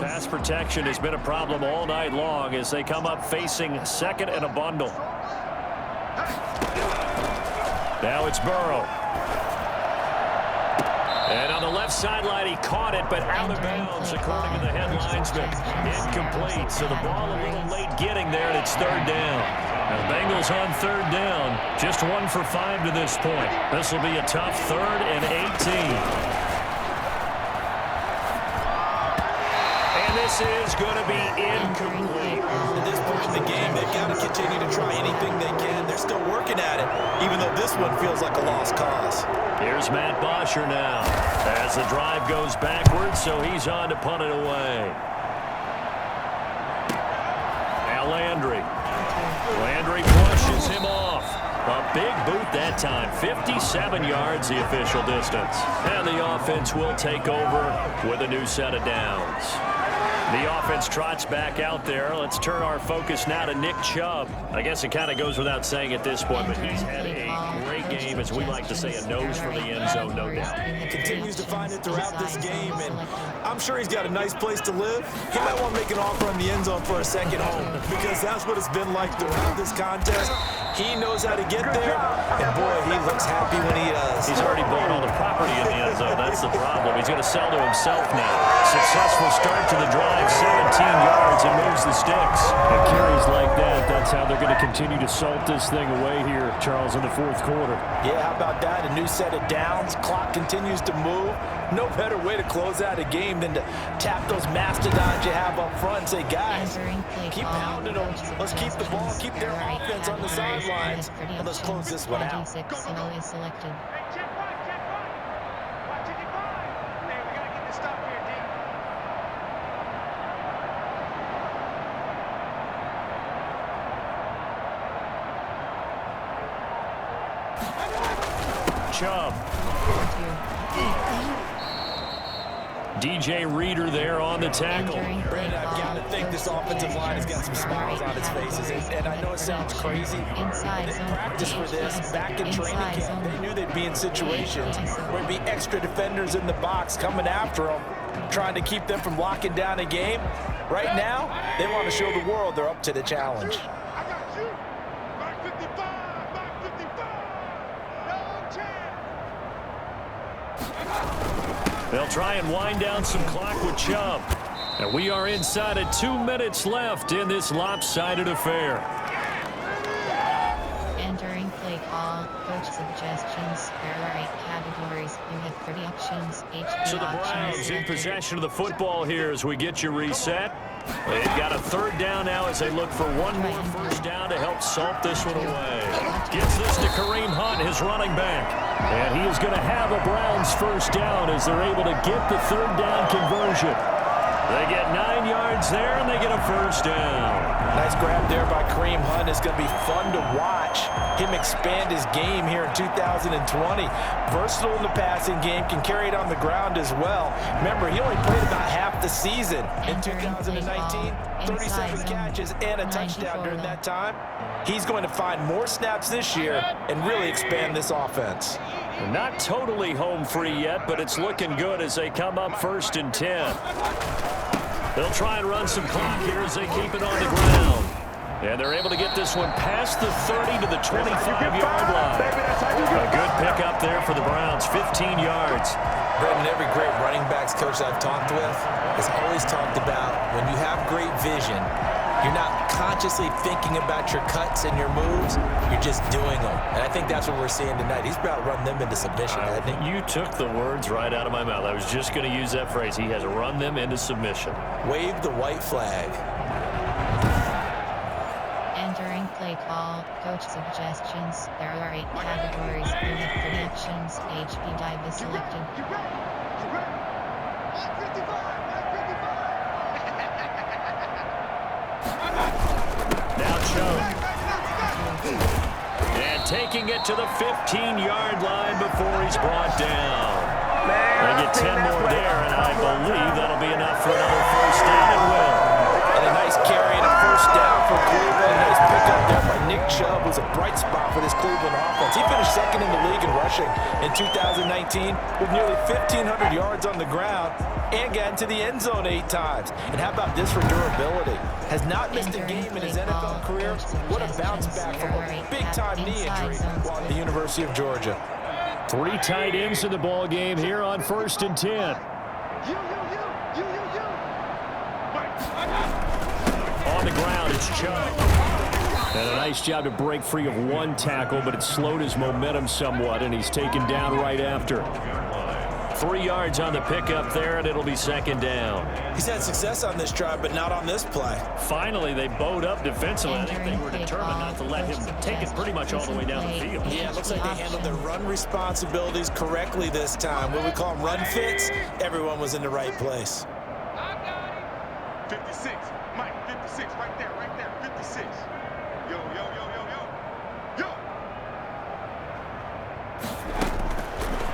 Pass protection has been a problem all night long as they come up facing 2nd and a bundle. Now it's Burrow. And on the left sideline, he caught it, but out of bounds, according to the head linesman. Incomplete, so the ball a little late getting there, and it's 3rd down. And the Bengals on 3rd down, just 1 for 5 to this point. This will be a tough 3rd and 18. This is going to be incomplete. At this point in the game, they've got to continue to try anything they can. They're still working at it, even though this one feels like a lost cause. Here's Matt Bosher now as the drive goes backwards, so he's on to punt it away. Now Landry. Landry pushes him off. A big boot that time. 57 yards the official distance. And the offense will take over with a new set of downs. The offense trots back out there. Let's turn our focus now to Nick Chubb. I guess it kind of goes without saying at this point, but he's had a great game, as we like to say, a nose for the end zone, no doubt. Continues to find it throughout this game, and I'm sure he's got a nice place to live. He might want to make an offer on the end zone for a second home, because that's what it's been like throughout this contest. He knows how to get there, and boy, he looks happy when he does. He's already bought all the property in the end zone. That's the problem. He's going to sell to himself now. Successful start to the drive, 17 yards, and moves the sticks. And carries like that, that's how they're going to continue to salt this thing away here, Charles, in the fourth quarter. Yeah, how about that? A new set of downs. Clock continues to move. No better way to close out a game than to tap those mastodons you have up front and say, guys, keep pounding them. Let's keep the ball, keep their offense on the sidelines, and let's close this one out. Chubb. DJ Reader there on the tackle. Brandon, I've got to think this offensive line has got some smiles on its faces. And I know it sounds crazy. They practiced for this back in training camp. They knew they'd be in situations where there'd be extra defenders in the box coming after them, trying to keep them from locking down a game. Right now, they want to show the world they're up to the challenge. They'll try and wind down some clock with Chubb. And we are inside of 2 minutes left in this lopsided affair. Entering play call, coach suggestions. There are 8 categories. You have 30 options. HP So the Browns in possession of the football here as we get you reset. They've got a third down now as they look for one more first down to help salt this one away. Gives this to Kareem Hunt, his running back. And he is going to have a Browns first down as they're able to get the third down conversion. They get 9 yards there, and they get a first down. Nice grab there by Kareem Hunt. It's going to be fun to watch him expand his game here in 2020. Versatile in the passing game, can carry it on the ground as well. Remember, he only played about half the season in 2019. 37 catches and a touchdown during that time. He's going to find more snaps this year and really expand this offense. Not totally home free yet, but it's looking good as they come up 1st and 10. They'll try and run some clock here as they keep it on the ground. And they're able to get this one past the 30 to the 25-yard line. A good pickup there for the Browns, 15 yards. Brendan, every great running backs coach I've talked with has always talked about when you have great vision, you're not consciously thinking about your cuts and your moves. You're just doing them. And I think that's what we're seeing tonight. He's about to run them into submission, hasn't he? You took the words right out of my mouth. I was just going to use that phrase. He has run them into submission. Wave the white flag. Entering play call, coach suggestions. There are 8 categories. You have 30 options. HP dive is selected. Now Chubb. And taking it to the 15-yard line before he's brought down. They get 10 more there, and I believe that'll be enough for another first down. It will. And a nice carry and a first down for Cleveland. A nice pickup there by Nick Chubb, who's a bright spot for this Cleveland offense. He finished 2nd in the league in rushing in 2019 with nearly 1,500 yards on the ground and got into the end zone 8 times. And how about this for durability? Has not missed a game in his NFL career. What a bounce back from a big-time knee injury while at the University of Georgia. 3 tight ends in the ball game here on 1st and 10. On the ground, it's Chubb. And a nice job to break free of 1 tackle, but it slowed his momentum somewhat, and he's taken down right after. 3 yards on the pickup there, and it'll be 2nd down. He's had success on this drive, but not on this play. Finally, they bowed up defensively. I think they were determined not to let him take it pretty much all the way down the field. Yeah, it looks like they handled their run responsibilities correctly this time. What we call them run fits, everyone was in the right place. 56, Mike, 56, right there, 56. Yo, yo, yo, yo, yo, yo.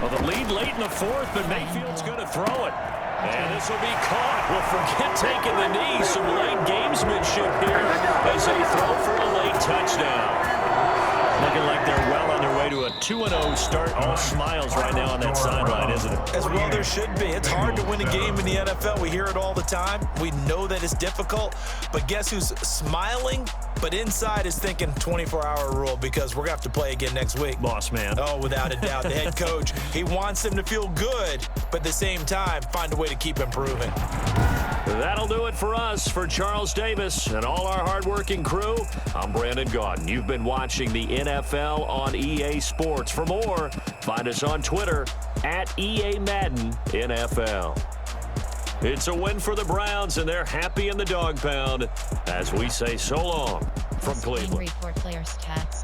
Well, the lead late in the 4th, but Mayfield's going to throw it. And this will be caught. Well, forget taking the knee. Some late gamesmanship here as they throw for a late touchdown. Looking like they're well on their way to a 2-0 start. All smiles right now on that sideline, isn't it? As well there should be. It's hard to win a game in the NFL. We hear it all the time. We know that it's difficult. But guess who's smiling? But inside is thinking 24-hour rule because we're going to have to play again next week. Boss man. Oh, without a doubt. The head coach, he wants them to feel good, but at the same time, find a way to keep improving. That'll do it for us. For Charles Davis and all our hardworking crew, I'm Brandon Gaudin. You've been watching the NFL on EA Sports. For more, find us on Twitter at EA Madden NFL. It's a win for the Browns, and they're happy in the dog pound as we say so long from Cleveland. Report player stats.